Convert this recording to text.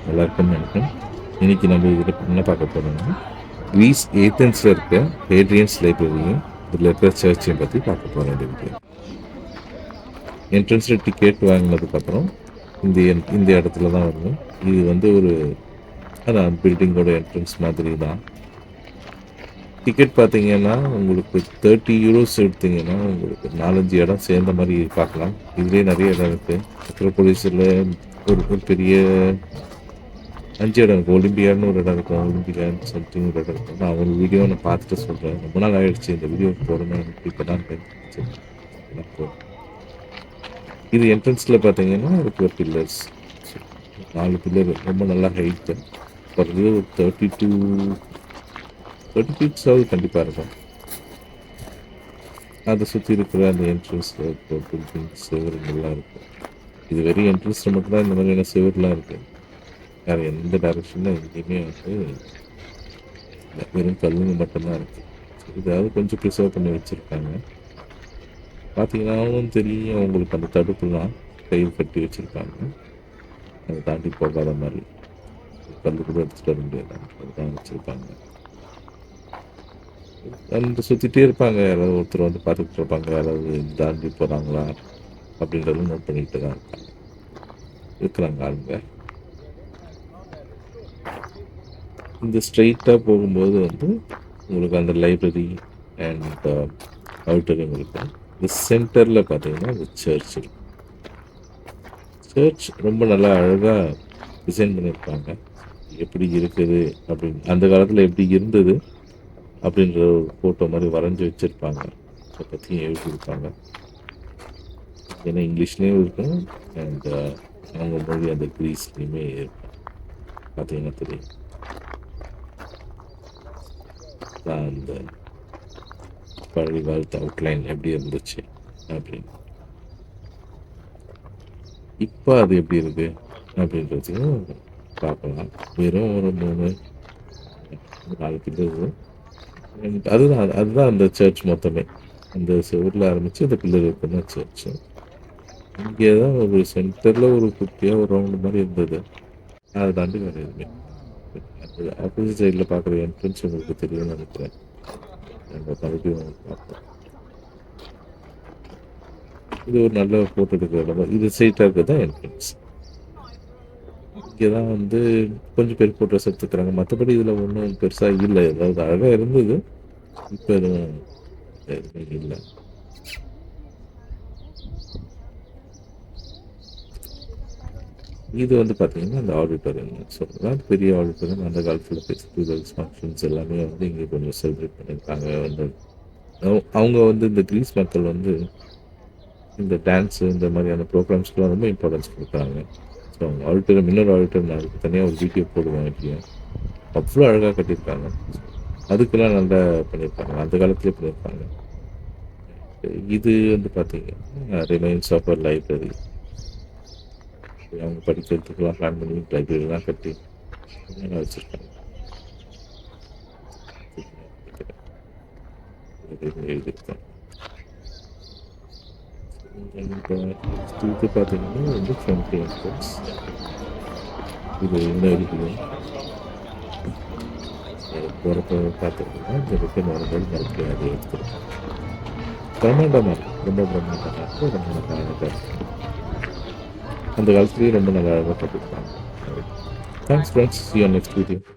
நல்லா இருக்குன்னு நினைக்கிறேன். இன்னைக்கு நம்ம இதில் என்ன பார்க்க போகிறோம்னா கிரீஸ் ஏத்தன்ஸில் இருக்க ஹேட்ரியன்ஸ் லைப்ரரியும் இதில் இருக்கிற சர்ச்சையும் பற்றி பார்க்க போகிறோம் இந்த வீடியோ. என்ட்ரன்ஸில் டிக்கெட் வாங்கினதுக்கப்புறம் இந்த இடத்துல தான் வரணும். இது வந்து ஒரு அதான் பில்டிங்கோட என்ட்ரன்ஸ் மாதிரி தான். டிக்கெட் பார்த்தீங்கன்னா உங்களுக்கு 30 யூரோஸ் எடுத்தீங்கன்னா உங்களுக்கு 4-5 இடம் சேர்ந்த மாதிரி பார்க்கலாம். இதுலேயே நிறைய இடம் இருக்குது. மெட்ரோபோலிஸில் ஒரு பெரிய 5 இடம் இருக்குது. ஒலிம்பியான்னு ஒரு இடம் இருக்கும். ஒலிம்பியான்னு சம்திங் ஒரு இடம் இருக்கும். நான் ஒரு வீடியோ நான் பார்த்துட்டு சொல்கிறேன். ரொம்ப நாள் ஆகிடுச்சு இந்த வீடியோ போடணும். இப்போ தான் இது என்ட்ரன்ஸில் பார்த்தீங்கன்னா இருக்கிற பில்லர்ஸ் 4 பில்லர் ரொம்ப நல்லா ஹைட்டு. குறைஞ்சது ஒரு 30 ஃபீட்ஸாவது கண்டிப்பாக இருக்கும். அதை சுற்றி இருக்கிற அந்த என்ட்ரன்ஸில் இருக்கிற பில்டிங்ஸ் செவருங்கள்லாம் இருக்கும். இது வெறும் என்ட்ரன்ஸில் மட்டும்தான் இந்த மாதிரியான செவர்லாம் இருக்குது. வேறு எந்த டைரக்ஷனில் எங்கேயுமே வந்து வெறும் கல்லுங்க மட்டும்தான் இருக்குது. இதாவது கொஞ்சம் ப்ரிசர்வ் பண்ணி வச்சுருக்காங்க. பார்த்தீங்கன்னாலும் தெரியும் உங்களுக்கு அந்த தடுப்புலாம் கையில் கட்டி வச்சுருக்காங்க. அதை தாண்டி போகாத மாதிரி கல் கூட எடுத்துகிட்டு வர முடியாது. அதுதான் வச்சுருப்பாங்க. அந்த சுற்றிட்டே இருப்பாங்க. யாராவது ஒருத்தர் வந்து பார்த்துக்கிட்டு இருப்பாங்க. யாராவது தாண்டி போகிறாங்களா அப்படின்றத நோட் பண்ணிக்கிட்டு தான் இருக்கிறாங்க ஆளுங்க. இந்த ஸ்ட்ரெயிட்டாக போகும்போது வந்து உங்களுக்கு அந்த லைப்ரரி அண்ட் ஆடிட்டோரியம் இருக்கும். இந்த சென்டரில் பார்த்தீங்கன்னா இந்த சர்ச் இருக்கும். சர்ச் ரொம்ப நல்லா அழகாக டிசைன் பண்ணியிருப்பாங்க. எப்படி இருக்குது அப்படின்னு அந்த காலத்தில் எப்படி இருந்தது அப்படின்ற ஒரு ஃபோட்டோ மாதிரி வரைஞ்சி வச்சுருப்பாங்க. அதை பற்றியும் எழுதியிருப்பாங்க. ஏன்னா இங்கிலீஷ்லேயும் இருக்கும் அண்ட் அவங்க மொழி அந்த கிரீஸ்லேயுமே இருக்கும். பார்த்தீங்கன்னா தெரியும் அந்த பழைய காலத்து அவுட்லைன் எப்படி இருந்துச்சு அப்படின்னு. இப்போ அது எப்படி இருக்கு அப்படின்றதையும் பார்க்கலாம். வெறும் ஒரு 3-4 பில்லர். அதுதான் அந்த சர்ச் மொத்தமே. அந்த செவரில் ஆரம்பித்து அந்த பில்லர் இருக்குன்னா சர்ச்சு. இங்கே தான் ஒரு சென்டரில் ஒரு குட்டியாக ஒரு ரவுண்டு மாதிரி இருந்தது. அதை தாண்டி வேறு எதுவுமே. ஆப்போசிட் சைடில் பார்க்குற என்ட்ரன்ஸ் உங்களுக்கு தெரியும்னு நினைக்கிறேன். நம்ம மறுபடியும் பார்ப்போம். இது ஒரு நல்ல ஃபோட்டோ எடுக்கிற இடம். இது ஸ்ட்ரெயிட்டாக இருக்கிறது தான் என்ட்ரன்ஸ். இங்கே தான் வந்து கொஞ்சம் பேர் ஃபோட்டோஸ் எடுத்துக்கிறாங்க. மற்றபடி இதில் ஒன்றும் பெருசாக இல்லை. ஏதாவது அழகாக இருந்தது. இப்போ எதுவுமே இல்லை. இது வந்து பார்த்தீங்கன்னா அந்த ஆடிட்டோரியம் சொல்லலாம். பெரிய ஆடிட்டோரியம். அந்த காலத்தில் ஃபெஸ்டிவல்ஸ் ஃபங்க்ஷன்ஸ் எல்லாமே வந்து இங்கே கொஞ்சம் செலிப்ரேட் பண்ணியிருக்காங்க. வந்து அவங்க வந்து இந்த கிரீஸ் மக்கள் வந்து இந்த டான்ஸு இந்த மாதிரியான ப்ரோக்ராம்ஸ்க்குலாம் ரொம்ப இம்பார்ட்டன்ஸ் கொடுக்குறாங்க. ஸோ அவங்க ஆடிட்டோரியம் இன்னொரு ஆடிட்டோரியம் நான் அதுக்கு தனியாக ஒரு வீடியோ போடுவேன். எப்படியும் அவ்வளோ அழகாக கட்டியிருக்காங்க. அதுக்கெல்லாம் நல்லா பண்ணியிருப்பாங்க. அந்த காலத்துலேயே பண்ணியிருப்பாங்க. இது வந்து பார்த்தீங்கன்னா ரிமைன்ஸ் ஆஃப் அ லைப்ரரி. அவங்க படிக்கிறதுக்கெல்லாம் பிளான் பண்ணி லைப்ரரிலாம் கட்டி நல்லா வச்சுருக்காங்க. எழுதியிருக்கேன். இது பார்த்தீங்கன்னா வந்து ஃப்ரண்ட் என்ட்ரன்ஸ். இது இன்னும் இருக்குது. போகிறப்ப பார்த்துருக்கோம்னா இந்த ரிட்டன் வரும்போது மறுபடியும் அதை எடுத்துருக்கோம். பிரம்மாண்டமாக இருக்கும். ரொம்ப பிரம்மாண்டமாக இருக்கும். ரொம்ப நல்லா அழகாக இருக்கும். அந்த காலத்துலேயும் ரொம்ப நல்லா அழகாக கட்டிருப்பாங்க. Thanks friends. See you on next video.